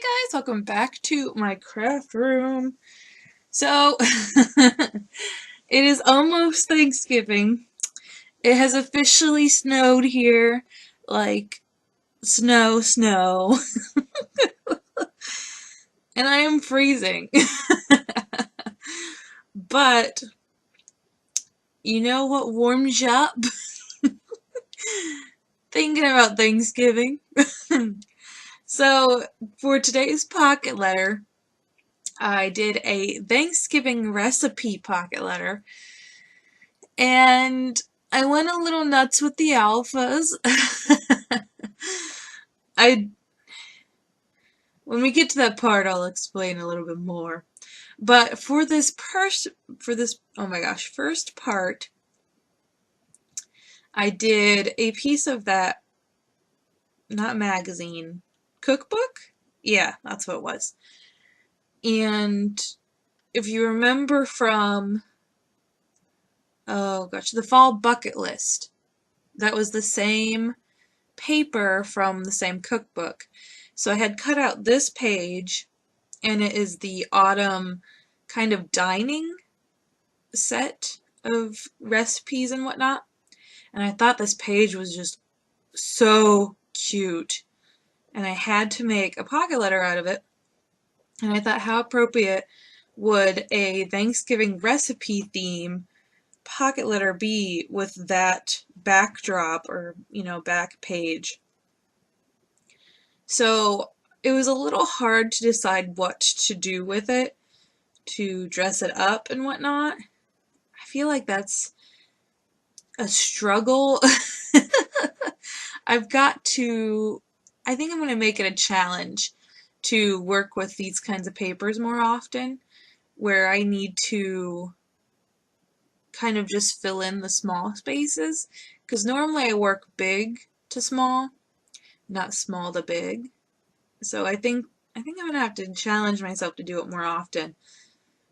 guys, welcome back to my craft room. So, it is almost Thanksgiving. It has officially snowed here, like snow, and I am freezing. But, you know what warms you up? Thinking about Thanksgiving. So, for today's pocket letter, I did a Thanksgiving recipe pocket letter, and I went a little nuts with the alphas. I When we get to that part, I'll explain a little bit more. But for this oh my gosh, first part, I did a piece of that, not magazine, cookbook? Yeah, that's what it was. And if you remember from, oh gosh, the fall bucket list, that was the same paper from the same cookbook. So I had cut out this page, and it is the autumn kind of dining set of recipes and whatnot. And I thought this page was just so cute. And I had to make a pocket letter out of it. And I thought, how appropriate would a Thanksgiving recipe theme pocket letter be with that backdrop or, back page. So it was a little hard to decide what to do with it, to dress it up and whatnot. I feel like that's a struggle. I think I'm going to make it a challenge to work with these kinds of papers more often, where I need to kind of just fill in the small spaces, because normally I work big to small, not small to big. So I think I'm going to have to challenge myself to do it more often,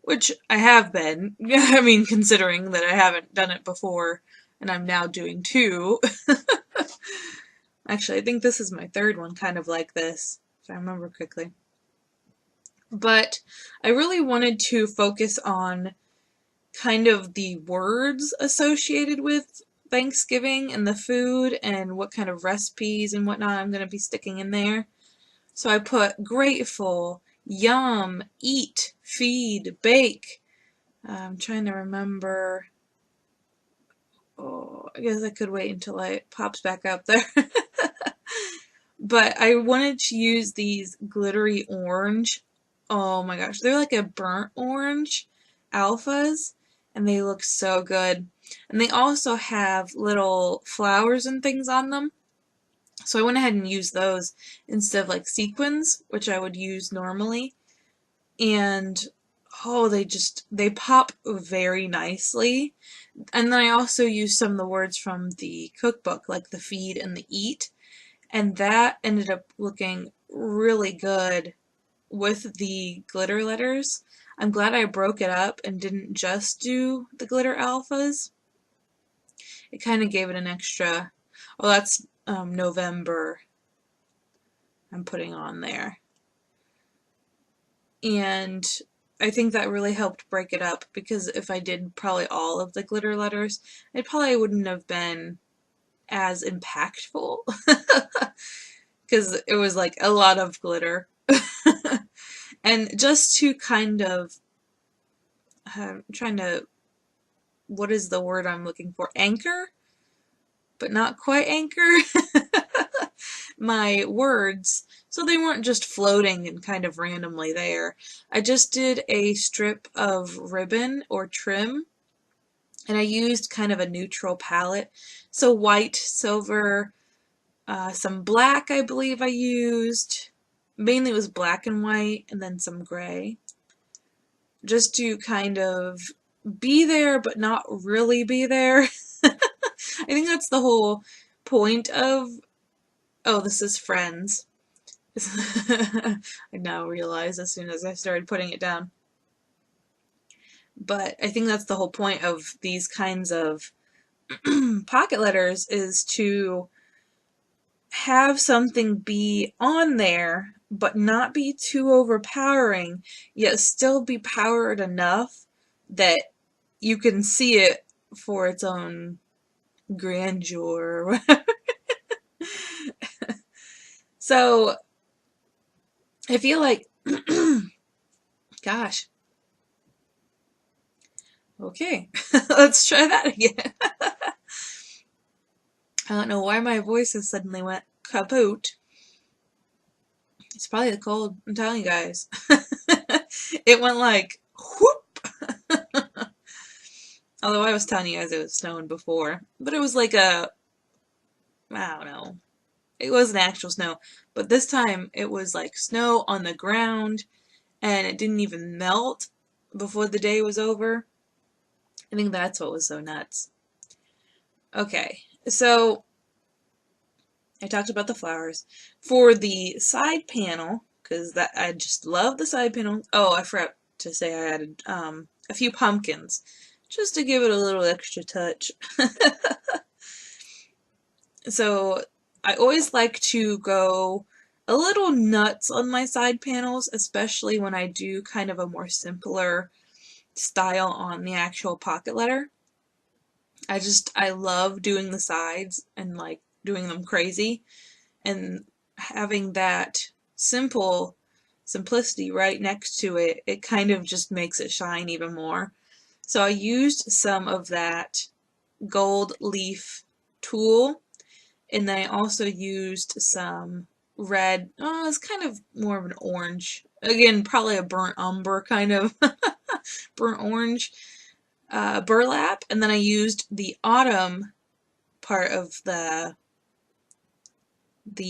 which I have been. I mean, considering that I haven't done it before, and I'm now doing two. Actually, I think this is my third one kind of like this, if I remember quickly. But I really wanted to focus on kind of the words associated with Thanksgiving and the food and what kind of recipes and whatnot I'm going to be sticking in there. So I put grateful, yum, eat, feed, bake. I'm trying to remember. Oh, I guess I could wait until it pops back up there. But I wanted to use these glittery orange. Oh my gosh, they're like a burnt orange alphas, and they look so good. And they also have little flowers and things on them. So I went ahead and used those instead of like sequins, which I would use normally. And oh, they pop very nicely. And then I also used some of the words from the cookbook, like the feed and the eat. And that ended up looking really good with the glitter letters. I'm glad I broke it up and didn't just do the glitter alphas. It kind of gave it an extra, oh, that's November I'm putting on there. And I think that really helped break it up, because if I did probably all of the glitter letters, it probably wouldn't have been as impactful, because it was like a lot of glitter. And just to kind of, I'm trying to, what is the word I'm looking for? Anchor? But not quite anchor. My words, so they weren't just floating and kind of randomly there. I just did a strip of ribbon or trim, and I used kind of a neutral palette. So white, silver, some black I believe I used. Mainly it was black and white, and then some gray. Just to kind of be there, but not really be there. I think that's the whole point of, oh, this is Friends. I now realize as soon as I started putting it down. But I think that's the whole point of these kinds of pocket letters, is to have something be on there, but not be too overpowering, yet still be powered enough that you can see it for its own grandeur or whatever. So I feel like, gosh, okay, let's try that again. I don't know why my voice has suddenly went kaput. It's probably the cold, I'm telling you guys. It went like, whoop. Although I was telling you guys it was snowing before. But it was like I don't know. It wasn't actual snow. But this time it was like snow on the ground and it didn't even melt before the day was over. I think that's what was so nuts. Okay, so I talked about the flowers. For the side panel, because I just love the side panel. Oh, I forgot to say I added a few pumpkins, just to give it a little extra touch. So I always like to go a little nuts on my side panels, especially when I do kind of a more simpler style on the actual pocket letter. I love doing the sides and like doing them crazy, and having that simplicity right next to it, it kind of just makes it shine even more. So I used some of that gold leaf tulle, and then I also used some red, oh, it's kind of more of an orange. Again, probably a burnt umber kind of burnt orange burlap, and then I used the autumn part of the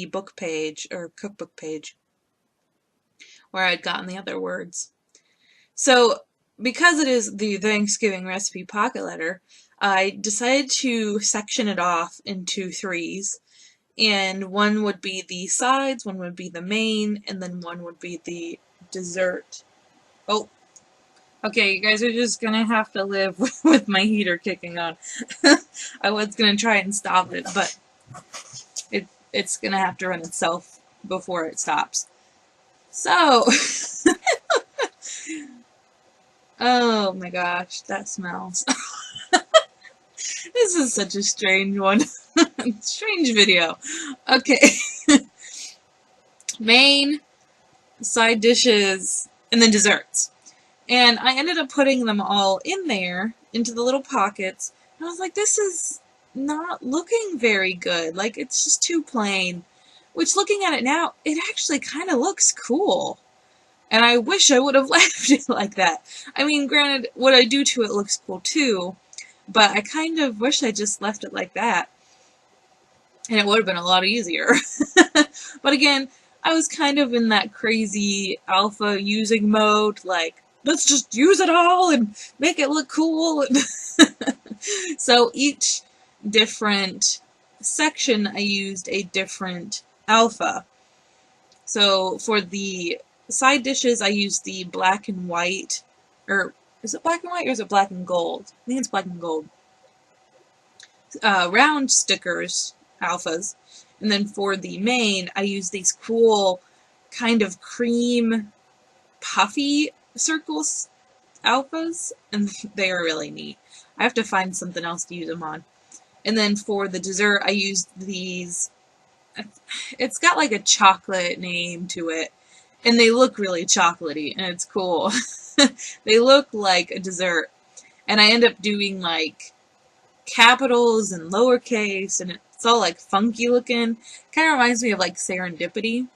book page or cookbook page where I'd gotten the other words. So because it is the Thanksgiving recipe pocket letter, I decided to section it off into threes, and one would be the sides, one would be the main, and then one would be the dessert. Oh, okay, you guys are just gonna have to live with my heater kicking on. I was gonna try and stop it, but it's gonna have to run itself before it stops. So, oh my gosh, that smells. This is such a strange one. Strange video. Okay. Main, side dishes, and then desserts. And I ended up putting them all in there, into the little pockets. And I was like, this is not looking very good. Like, it's just too plain. Which, looking at it now, it actually kind of looks cool. And I wish I would have left it like that. I mean, granted, what I do to it looks cool too, but I kind of wish I just left it like that. And it would have been a lot easier. But again, I was kind of in that crazy alpha using mode, like, let's just use it all and make it look cool. So each different section I used a different alpha. So for the side dishes I used the black and white, or is it black and white or is it black and gold? I think it's black and gold. Round stickers, alphas. And then for the main, I use these cool kind of cream puffy circles alphas, and they are really neat. I have to find something else to use them on. And then for the dessert, I used these, it's got like a chocolate name to it, and they look really chocolatey, and it's cool. They look like a dessert. And I end up doing like capitals and lowercase, and it's all like funky looking. Kind of reminds me of like serendipity.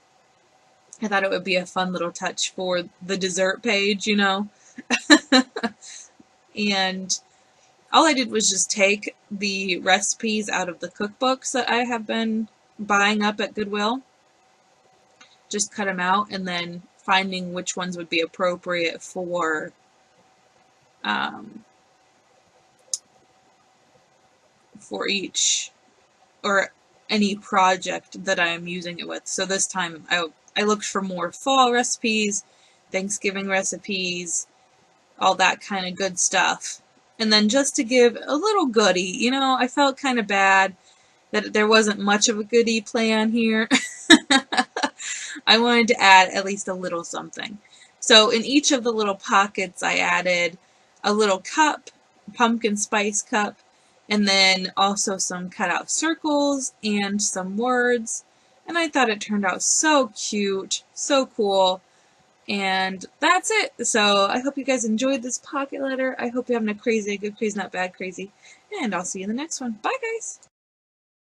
I thought it would be a fun little touch for the dessert page, you know. And all I did was just take the recipes out of the cookbooks that I have been buying up at Goodwill. Just cut them out and then finding which ones would be appropriate for each or any project that I am using it with. So this time I looked for more fall recipes, Thanksgiving recipes, all that kind of good stuff. And then just to give a little goodie, you know, I felt kind of bad that there wasn't much of a goodie plan here. I wanted to add at least a little something. So in each of the little pockets I added a little cup, pumpkin spice cup, and then also some cut out circles and some words. And I thought it turned out so cute, so cool. And that's it. So I hope you guys enjoyed this pocket letter. I hope you're having a crazy, good crazy, not bad crazy. And I'll see you in the next one. Bye, guys.